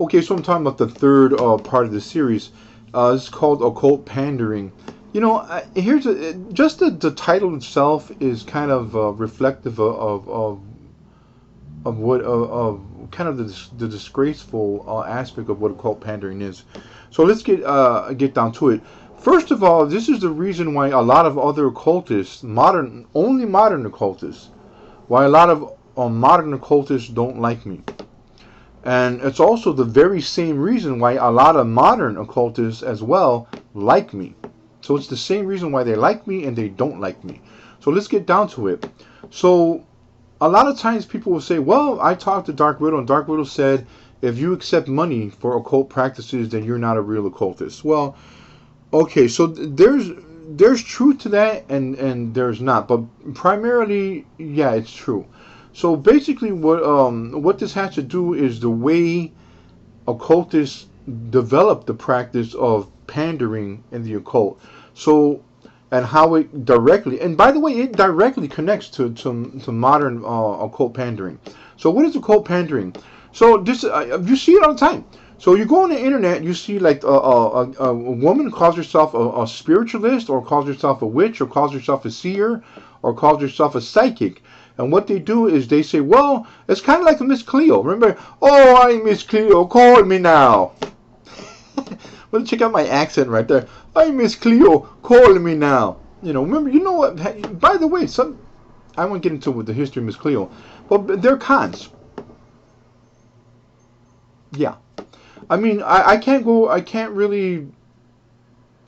Okay, so I'm talking about the third part of the series. It's called Occult Pandering. You know, here's just the title itself is kind of reflective of what of kind of the disgraceful aspect of what occult pandering is. So let's get down to it. First of all, this is the reason why a lot of other occultists, only modern occultists, why a lot of modern occultists don't like me. And it's also the very same reason why a lot of modern occultists as well like me. So it's the same reason why they like me and they don't like me. So let's get down to it. So a lot of times people will say, well, I talked to Dark Widow and Dark Widow said, if you accept money for occult practices, then you're not a real occultist. Well, okay, so there's truth to that and there's not. But primarily, yeah, it's true. So basically what this has to do is the way occultists develop the practice of pandering in the occult. So, and how it directly, and by the way, it directly connects to modern occult pandering. So what is occult pandering? So this, you see it all the time. So you go on the internet, you see like a woman calls herself a spiritualist, or calls herself a witch, or calls herself a seer, or calls herself a psychic. And what they do is they say, well, it's kind of like a Miss Cleo. Remember, oh, I'm Miss Cleo, call me now. Well, check out my accent right there. I'm Miss Cleo, call me now. You know, remember, you know what, by the way, I won't get into with the history of Miss Cleo, but they're cons. Yeah. I mean, I can't really,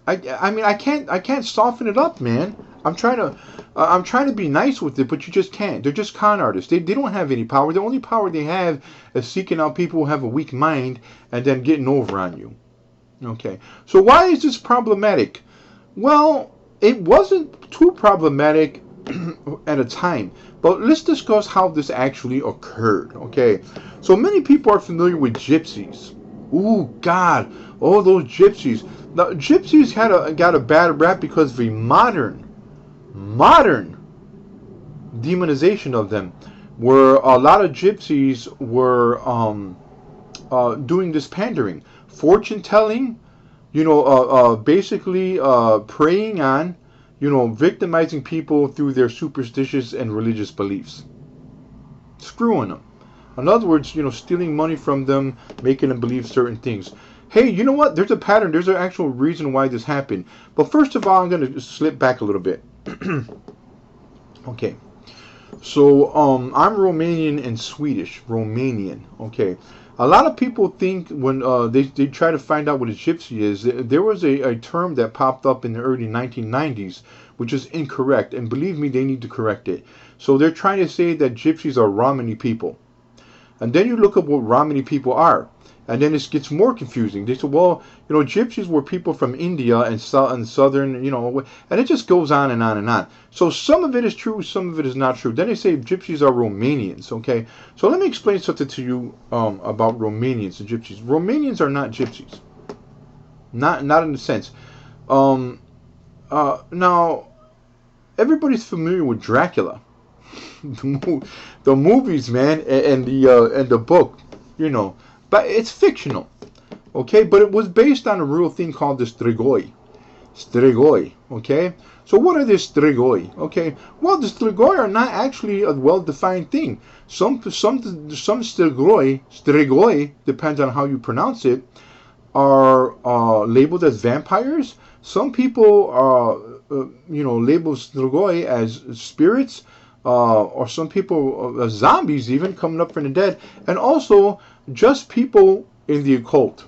I mean, I can't soften it up, man. I'm trying to be nice with it, but you just can't. They're just con artists. They don't have any power. The only power they have is seeking out people who have a weak mind and then getting over on you. Okay. So why is this problematic? Well, it wasn't too problematic at a time, but let's discuss how this actually occurred. Okay. So many people are familiar with gypsies. Ooh, God. Oh, those gypsies. Now, gypsies got a bad rap because of the modern demonization of them, where a lot of gypsies were doing this pandering, fortune telling, basically preying on, victimizing people through their superstitious and religious beliefs, screwing them. In other words, stealing money from them, making them believe certain things. Hey, you know what? There's a pattern. There's an actual reason why this happened. But first of all, I'm going to slip back a little bit. Okay. So, I'm Romanian and Swedish. Romanian. Okay. A lot of people think when they try to find out what a gypsy is, there was a term that popped up in the early 1990s, which is incorrect. And believe me, they need to correct it. So they're trying to say that gypsies are Romani people. And then you look up what Romani people are. And then it gets more confusing. They say, well, gypsies were people from India and southern, and it just goes on and on and on. So some of it is true, some of it is not true. Then they say gypsies are Romanians, okay? So let me explain something to you about Romanians and gypsies. Romanians are not gypsies. Not in the sense. Now, everybody's familiar with Dracula. The movies, man, and the book, but it's fictional, okay? But it was based on a real thing called the Strigoi. Strigoi, okay? So what are the Strigoi? Okay, well, the Strigoi are not actually a well-defined thing. Some Strigoi, depends on how you pronounce it, are labeled as vampires. Some people are, label Strigoi as spirits. Or some people, zombies even, coming up from the dead. And also, just people in the occult.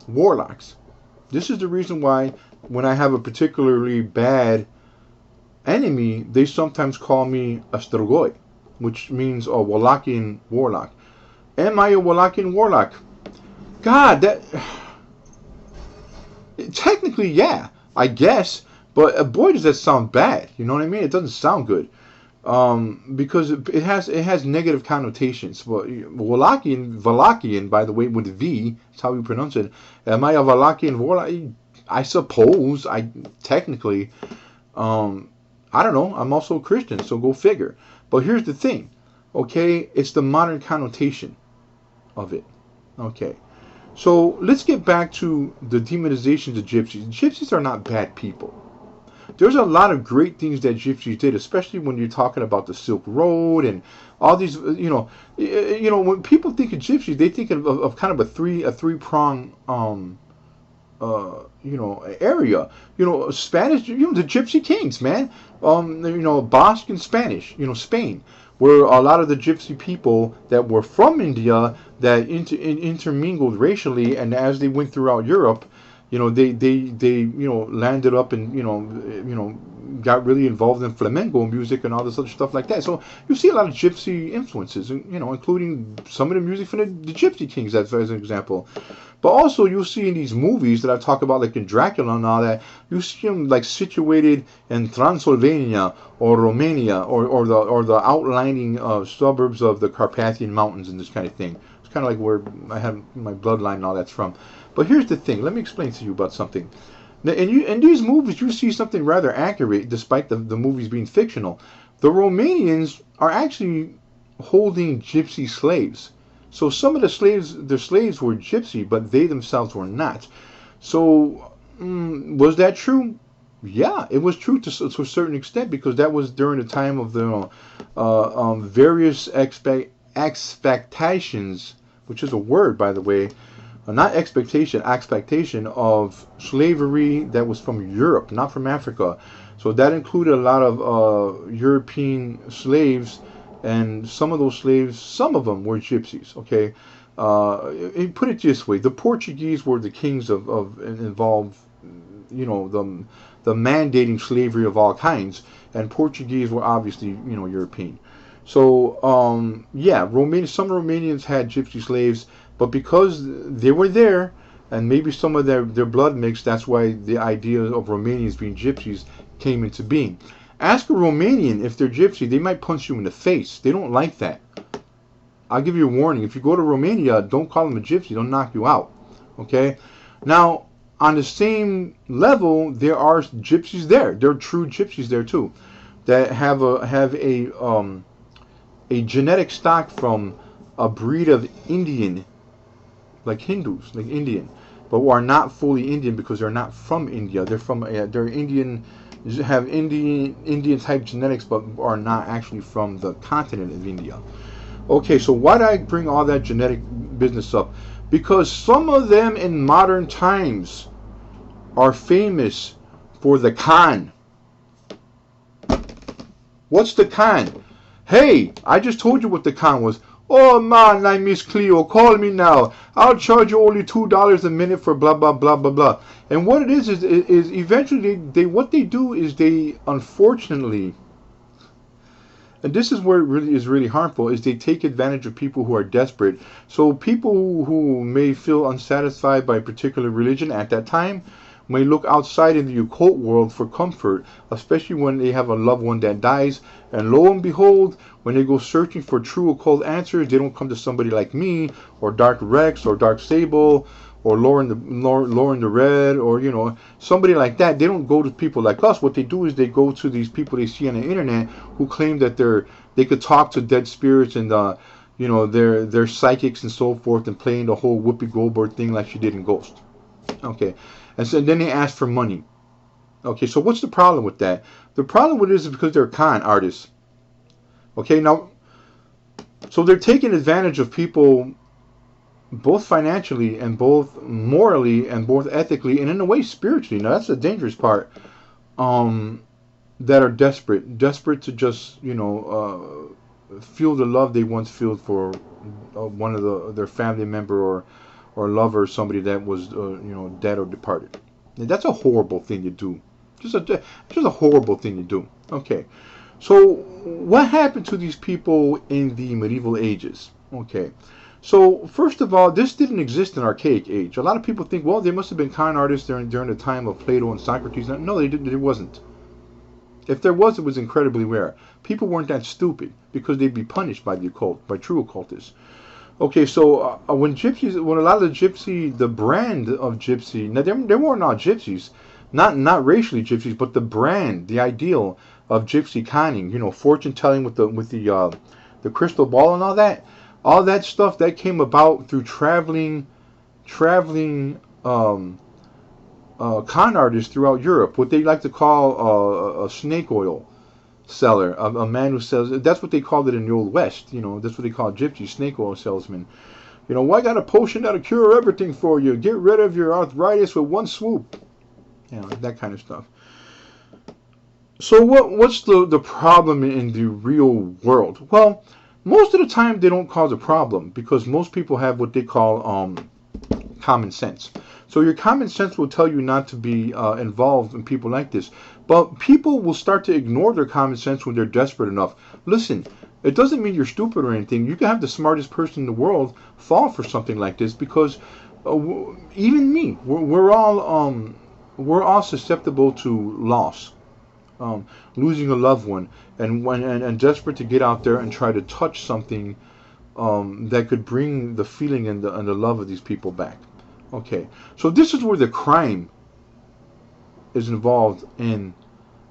Warlocks. This is the reason why, when I have a particularly bad enemy, they sometimes call me a Strigoi, which means a Wallachian warlock. Am I a Wallachian warlock? God, that... Technically, yeah, I guess. But boy, does that sound bad. You know what I mean? It doesn't sound good. Because it has negative connotations. But Wallachian, by the way, with V, that's how we pronounce it. Am I a Wallachian warlock? I suppose. Technically, I don't know. I'm also a Christian, so go figure. But here's the thing, okay? It's the modern connotation of it. Okay. So let's get back to the demonization of gypsies. Gypsies are not bad people. There's a lot of great things that gypsies did, especially when you're talking about the Silk Road and all these. When people think of gypsies, they think of kind of a three prong area. Spanish. The Gypsy Kings, man. Basque and Spanish. Spain, where a lot of the Gypsy people that were from India that intermingled racially, and as they went throughout Europe, they landed up and got really involved in flamenco music and all this other stuff like that. So you see a lot of Gypsy influences, including some of the music from the Gypsy Kings, as an example. But also you'll see in these movies that I talk about, like in Dracula and all that, you see them like situated in Transylvania or Romania or the outlining suburbs of the Carpathian Mountains and this kind of thing. It's kind of like where I have my bloodline and all that's from. But here's the thing. Let me explain to you about something. Now, in these movies, you see something rather accurate, despite the movies being fictional. The Romanians are actually holding gypsy slaves. So some of the slaves were gypsy, but they themselves were not. So was that true? Yeah, it was true to a certain extent, because that was during the time of the various expectations, which is a word, by the way. Not expectation of slavery that was from Europe, not from Africa. So that included a lot of European slaves, and some of those slaves, some of them were gypsies. Okay, put it this way: the Portuguese were the kings of involved, the mandating slavery of all kinds, and Portuguese were obviously European. So some Romanians had gypsy slaves. But because they were there, and maybe some of their blood mixed, that's why the idea of Romanians being gypsies came into being. Ask a Romanian if they're gypsy, they might punch you in the face. They don't like that. I'll give you a warning. If you go to Romania, don't call them a gypsy. They'll knock you out. Okay? Now, on the same level, there are gypsies there. There are true gypsies there too, that have a genetic stock from a breed of Indian, like Hindus, like Indian, but who are not fully Indian because they're not from India. They're from they're Indian, have Indian type genetics, but are not actually from the continent of India. Okay, so why did I bring all that genetic business up? Because some of them in modern times are famous for the Khan. What's the Khan? Hey, I just told you what the Khan was. Oh man, I'm Miss Cleo, call me now. I'll charge you only $2 a minute for blah blah blah blah blah. And what it is eventually they what they do is they, unfortunately, and this is where it really is really harmful, is they take advantage of people who are desperate. So people who may feel unsatisfied by a particular religion at that time may look outside in the occult world for comfort, especially when they have a loved one that dies. And lo and behold, when they go searching for true occult answers, they don't come to somebody like me, or Dark Rex, or Dark Sable, or Lauren the Red, or somebody like that. They don't go to people like us. What they do is they go to these people they see on the internet who claim that they could talk to dead spirits and they're psychics and so forth, and playing the whole Whoopi Goldberg thing like she did in Ghost. Okay. And so then they ask for money. Okay, so what's the problem with that? The problem with it is because they're con artists. Okay, now, so they're taking advantage of people both financially and both morally and both ethically and in a way spiritually. Now that's the dangerous part. That are desperate to just feel the love they once felt for one of their family member or lover, or somebody that was dead or departed. And that's a horrible thing to do. Just a horrible thing to do. Okay, so what happened to these people in the medieval ages? Okay, so first of all, this didn't exist in archaic age. A lot of people think, well, they must have been con artists during the time of Plato and Socrates. No, they didn't. There wasn't. If there was, it was incredibly rare. People weren't that stupid, because they'd be punished by the occult, by true occultists. Okay, so when a lot of the brand of gypsy, now they weren't all gypsies, not racially gypsies, but the brand, the ideal of gypsy conning, fortune telling with the crystal ball and all that stuff that came about through traveling traveling con artists throughout Europe, what they like to call a snake oil seller, a man who sells. That's what they called it in the Old West. That's what they call gypsy, snake oil salesman. I got a potion that'll cure everything for you. Get rid of your arthritis with one swoop. That kind of stuff. So what's the problem in the real world? Well, most of the time they don't cause a problem because most people have what they call common sense. So your common sense will tell you not to be involved in people like this. But people will start to ignore their common sense when they're desperate enough. Listen, it doesn't mean you're stupid or anything. You can have the smartest person in the world fall for something like this because even me, we're all susceptible to loss, losing a loved one, and desperate to get out there and try to touch something that could bring the feeling and the love of these people back. Okay, so this is where the crime is involved in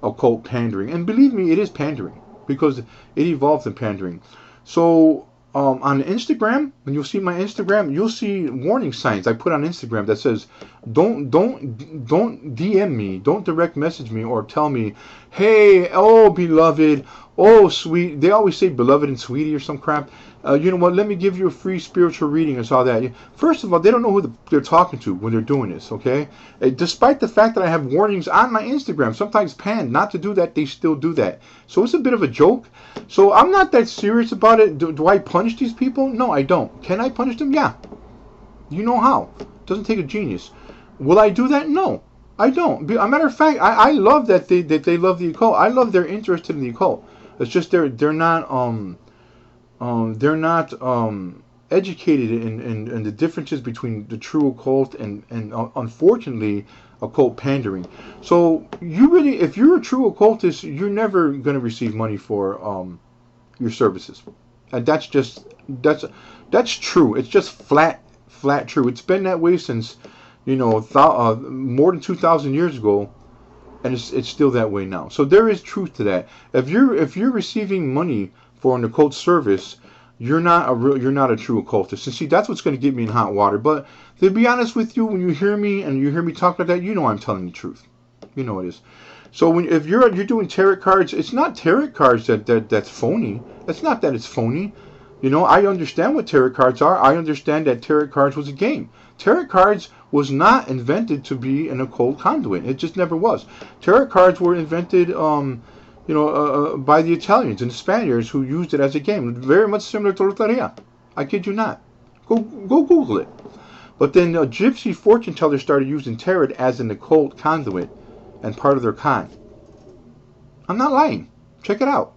occult pandering. And believe me, it is pandering because it evolved in pandering. So on Instagram, when you'll see my Instagram, you'll see warning signs I put on Instagram that says, don't DM me, don't direct message me or tell me, hey, oh, beloved, oh, sweet. They always say beloved and sweetie or some crap. You know what, let me give you a free spiritual reading and all that. First of all, they don't know who they're talking to when they're doing this, okay? Despite the fact that I have warnings on my Instagram, sometimes panned not to do that, they still do that. So it's a bit of a joke. So I'm not that serious about it. Do I punish these people? No, I don't. Can I punish them? Yeah. You know how. It doesn't take a genius. Will I do that? No, I don't. As a matter of fact, I love that they love the occult. I love their interest in the occult. It's just they're not educated in the differences between the true occult and unfortunately occult pandering. So if you're a true occultist, you're never going to receive money for your services, and that's true. It's just flat true. It's been that way since more than 2,000 years ago. And it's still that way now. So there is truth to that. If you're receiving money for an occult service, you're not a true occultist. And see, that's what's going to get me in hot water. But to be honest with you, when you hear me talk like that, I'm telling the truth. You know it is. So if you're doing tarot cards, it's not tarot cards that's phony. It's not that it's phony. I understand what tarot cards are. I understand that tarot cards was a game. Tarot cards was not invented to be an occult conduit. It just never was. Tarot cards were invented, by the Italians and the Spaniards who used it as a game. Very much similar to Loteria. I kid you not. Go Google it. But then gypsy fortune tellers started using tarot as an occult conduit and part of their con. I'm not lying. Check it out.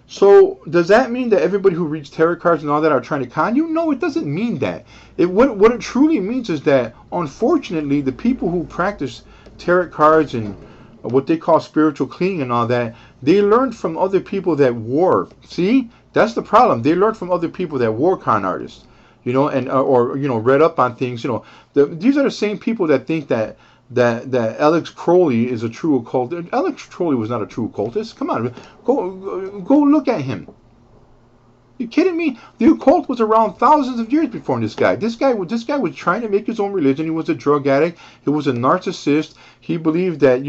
So does that mean that everybody who reads tarot cards and all that are trying to con you? No, it doesn't mean that. What it truly means is that, unfortunately, the people who practice tarot cards and what they call spiritual cleaning and all that, they learned from other people that were. See, that's the problem. They learned from other people that were con artists, or read up on things. These are the same people that think that Alex Crowley is a true occultist. Alex Crowley was not a true occultist. Come on, go look at him. You kidding me? The occult was around thousands of years before this guy. This guy was trying to make his own religion. He was a drug addict. He was a narcissist. He believed that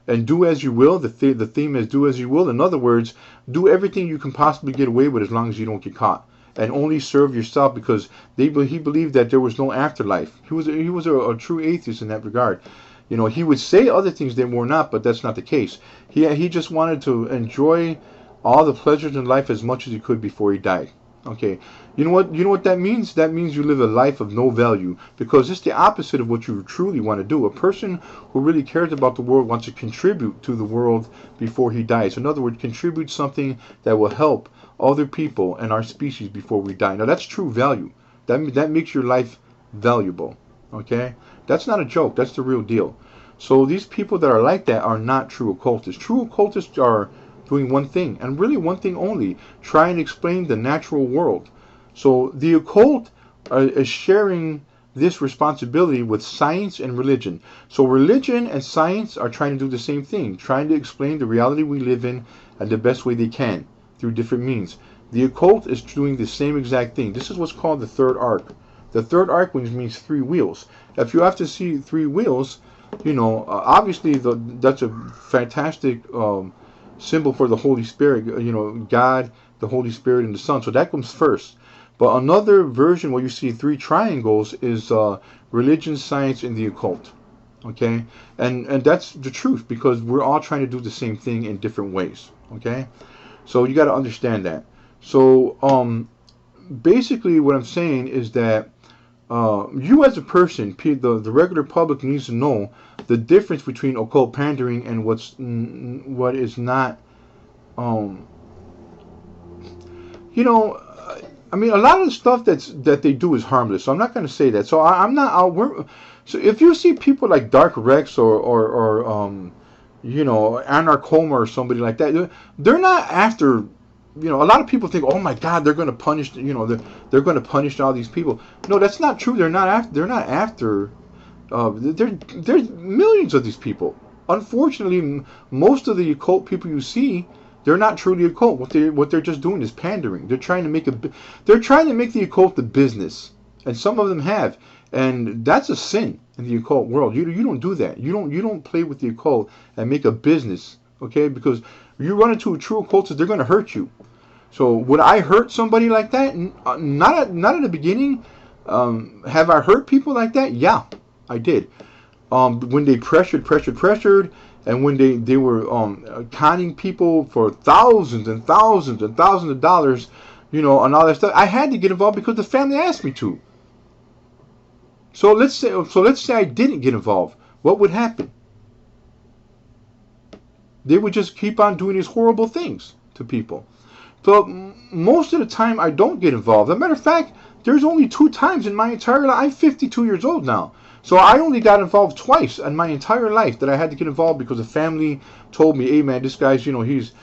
and do as you will. The theme is do as you will. In other words, do everything you can possibly get away with as long as you don't get caught. And only serve yourself because he believed that there was no afterlife. He was a true atheist in that regard. He would say other things they were not, but that's not the case. He just wanted to enjoy all the pleasures in life as much as he could before he died. Okay, you know what that means? That means you live a life of no value because it's the opposite of what you truly want to do. A person who really cares about the world wants to contribute to the world before he dies. In other words, contribute something that will help other people and our species before we die. Now that's true value. That makes your life valuable. Okay, that's not a joke. That's the real deal. So these people that are like that are not true occultists. True occultists are doing one thing, and really one thing only: try and explain the natural world. So the occult is sharing this responsibility with science and religion. So religion and science are trying to do the same thing, trying to explain the reality we live in and the best way they can through different means. The occult is doing the same exact thing. This is what's called the third arc. The third archwing means 3 wheels. If you have to see 3 wheels, obviously that's a fantastic symbol for the Holy Spirit. God, the Holy Spirit, and the Son. So that comes first. But another version where you see 3 triangles is religion, science, and the occult. Okay, and that's the truth, because we're all trying to do the same thing in different ways. Okay, so you got to understand that. So basically what I'm saying is that you as a person, the regular public, needs to know the difference between occult pandering and what is not. I mean, a lot of the stuff that they do is harmless. So I'm not going to say that. So I'm not. So if you see people like Dark Rex or Anarchoma or somebody like that, they're not after. A lot of people think, oh my God, they're going to punish. They're going to punish all these people. No, that's not true. They're not after. They're not after. There's millions of these people. Unfortunately, most of the occult people you see, they're not truly occult. What they're just doing is pandering. They're trying to make the occult the business, and some of them have, and that's a sin in the occult world. You don't do that. You don't play with the occult and make a business, okay? Because you run into a true occultist, they're going to hurt you. So would I hurt somebody like that? Not at the beginning. Have I hurt people like that? Yeah, I did. When they pressured, and when they were conning people for thousands and thousands and thousands of dollars, and all that stuff, I had to get involved because the family asked me to. So let's say I didn't get involved. What would happen? They would just keep on doing these horrible things to people. But most of the time, I don't get involved. As a matter of fact, there's only 2 times in my entire life. I'm 52 years old now. So I only got involved twice in my entire life that I had to get involved because the family told me, hey man, this guy's, he's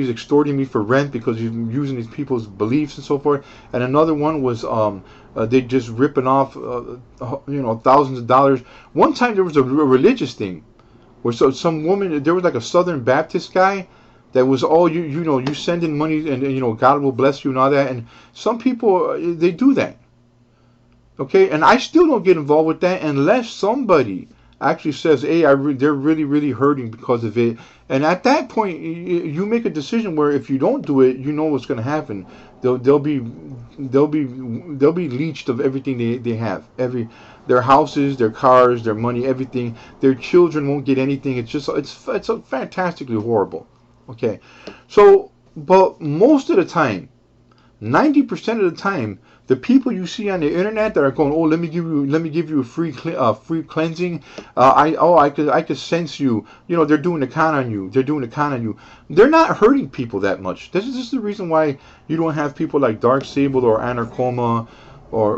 extorting me for rent because he's using these people's beliefs and so forth. And another one was they just ripping off, thousands of dollars. One time there was a religious thing where some woman, there was like a Southern Baptist guy that was all, you send in money and God will bless you and all that. And some people, they do that. Okay, and I still don't get involved with that unless somebody actually says, hey, they're really, really hurting because of it. And at that point, you make a decision where if you don't do it, you know what's going to happen. They'll be leached of everything they have. Their houses, their cars, their money, everything. Their children won't get anything. It's fantastically horrible. Okay, so, but most of the time, 90% of the time, the people you see on the internet that are going, oh, let me give you a free cleansing. I could sense you. They're doing the con on you. They're not hurting people that much. This is the reason why you don't have people like Dark Sable or Anarchoma or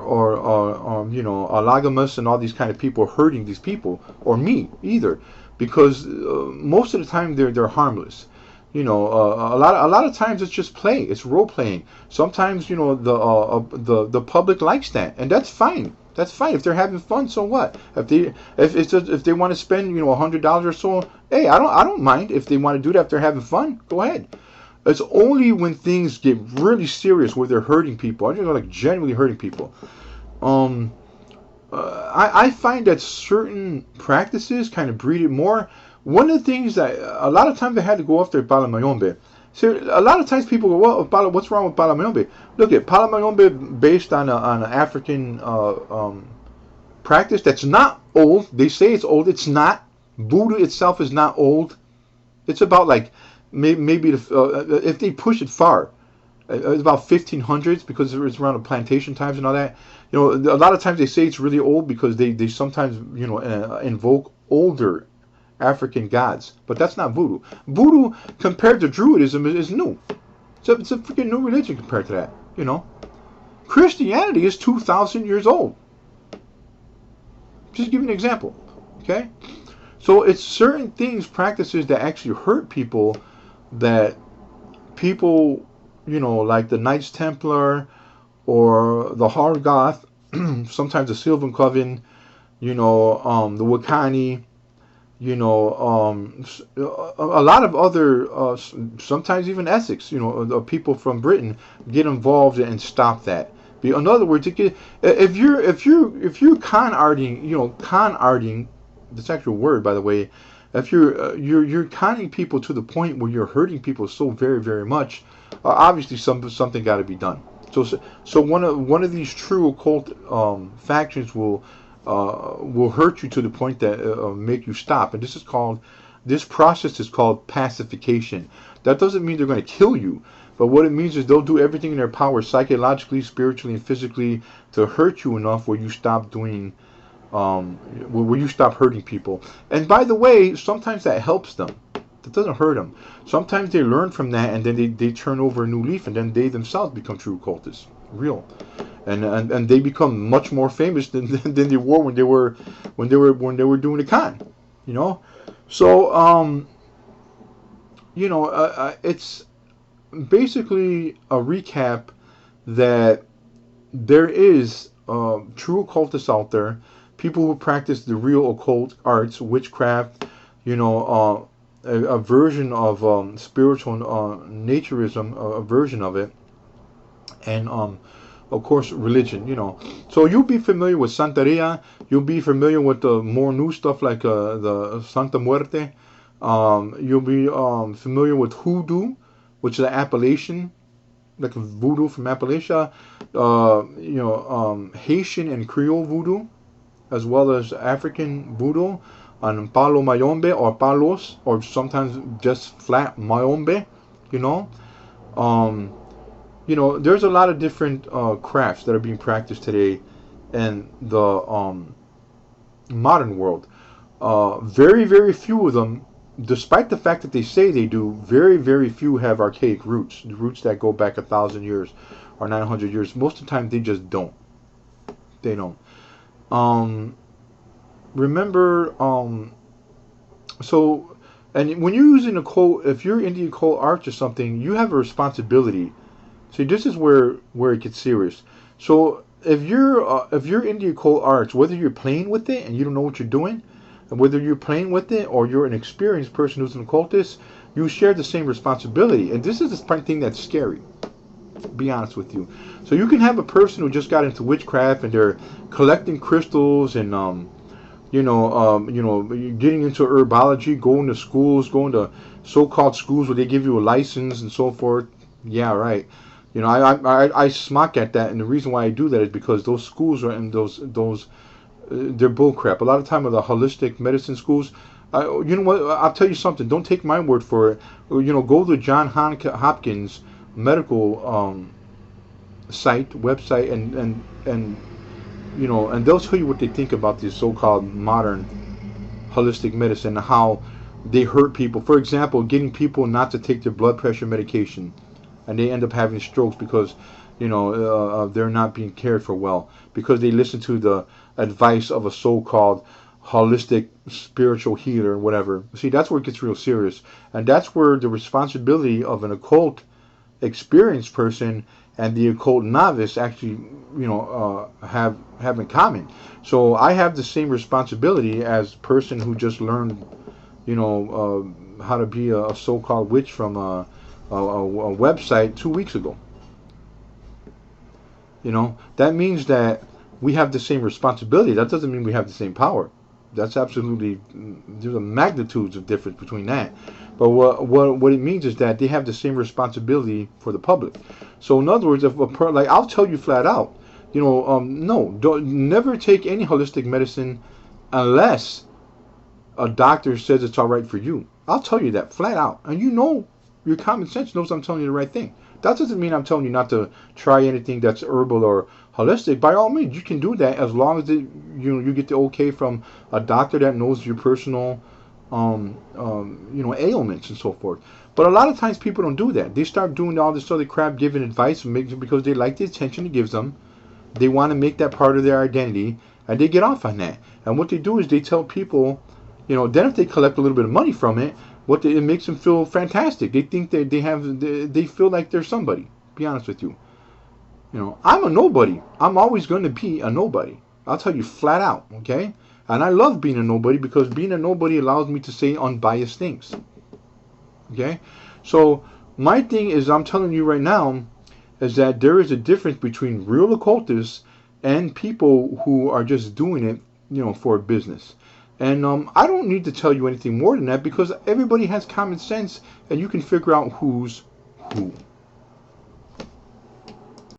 Alagamus and all these kind of people hurting these people, or me either, because most of the time they're harmless. A lot of times it's just play. It's role playing. Sometimes the public likes that, and that's fine. That's fine if they're having fun. So what? If they want to spend $100 or so, hey, I don't mind if they want to do that. If they're having fun, go ahead. It's only when things get really serious where they're hurting people. I just like genuinely hurting people. I find that certain practices kind of breed it more. One of the things that a lot of times I had to go after Palamayombe. So a lot of times people go, well, what's wrong with Palamayombe? Look at Palamayombe based on an African practice that's not old. They say it's old. It's not. Voodoo itself is not old. It's about like maybe if they push it far, it's about 1500s because it's around the plantation times and all that. A lot of times they say it's really old because they sometimes invoke older African gods, but that's not voodoo. Voodoo, compared to Druidism, is new. It's a freaking new religion compared to that. Christianity is 2,000 years old. Just give you an example, okay? So it's certain things, practices that actually hurt people, that people, like the Knights Templar or the Hargoth, sometimes the Sylvan Coven, the Wakani. A lot of other, sometimes even Essex, people from Britain get involved and stop that. In other words, if you're con arting, con arting, that's actual word, by the way. If you're conning people to the point where you're hurting people so very, very much, obviously something got to be done. So one of these true occult factions will hurt you to the point that make you stop. And this process is called pacification. That doesn't mean they're going to kill you, but what it means is they'll do everything in their power, psychologically, spiritually, and physically, to hurt you enough where you stop doing, where you stop hurting people. And by the way, sometimes that helps them. That doesn't hurt them. Sometimes they learn from that, and then they turn over a new leaf, and then they themselves become true occultists, real, and they become much more famous than they were when they were doing the con, you know. So it's basically a recap that there is true occultists out there, people who practice the real occult arts, witchcraft, a version of spiritual naturism, a version of it, and of course religion. So you'll be familiar with Santeria, you'll be familiar with the more new stuff like the Santa Muerte. You'll be familiar with hoodoo, which is an Appalachian, like voodoo from Appalachia, Haitian and Creole voodoo, as well as African voodoo, and palo mayombe, or palos, or sometimes just flat mayombe, there's a lot of different crafts that are being practiced today in the modern world. Very, very few of them, despite the fact that they say they do, very, very few have archaic roots, the roots that go back 1,000 years or 900 years. Most of the time, they just don't. They don't. Remember, so, and when you're using occult, if you're into occult arts or something, you have a responsibility. See, this is where it gets serious. So, if you're into occult arts, whether you're playing with it and you don't know what you're doing, and whether you're playing with it or you're an experienced person who's an occultist, you share the same responsibility. And this is the thing that's scary, to be honest with you. So you can have a person who just got into witchcraft and they're collecting crystals and getting into herbology, going to schools, going to so-called schools where they give you a license and so forth. Yeah, right. I smock at that, and the reason why I do that is because those schools are in those they're bullcrap. A lot of time of the holistic medicine schools, you know what? I'll tell you something. Don't take my word for it. Go to John Hopkins medical website, and they'll tell you what they think about this so-called modern holistic medicine and how they hurt people. For example, getting people not to take their blood pressure medication, and they end up having strokes because they're not being cared for well, because they listen to the advice of a so-called holistic spiritual healer, whatever. See, that's where it gets real serious, and that's where the responsibility of an occult experienced person and the occult novice actually have in common. So I have the same responsibility as a person who just learned how to be a so-called witch from a website 2 weeks ago. That means that we have the same responsibility. That doesn't mean we have the same power. That's absolutely, there's a magnitudes of difference between that. But what it means is that they have the same responsibility for the public. So in other words, if I'll tell you flat out, no, never take any holistic medicine unless a doctor says it's all right for you. I'll tell you that flat out, and your common sense knows I'm telling you the right thing. That doesn't mean I'm telling you not to try anything that's herbal or holistic. By all means, you can do that as long as you get the okay from a doctor that knows your personal ailments and so forth. But a lot of times people don't do that. They start doing all this other crap, giving advice because they like the attention it gives them. They want to make that part of their identity, and they get off on that. And what they do is they tell people, then if they collect a little bit of money from it, it makes them feel fantastic. They think that they feel like they're somebody. Be honest with you. I'm a nobody. I'm always going to be a nobody. I'll tell you flat out, okay? And I love being a nobody because being a nobody allows me to say unbiased things. Okay? So my thing is, I'm telling you right now, is that there is a difference between real occultists and people who are just doing it, for business. And I don't need to tell you anything more than that, because everybody has common sense and you can figure out who's who.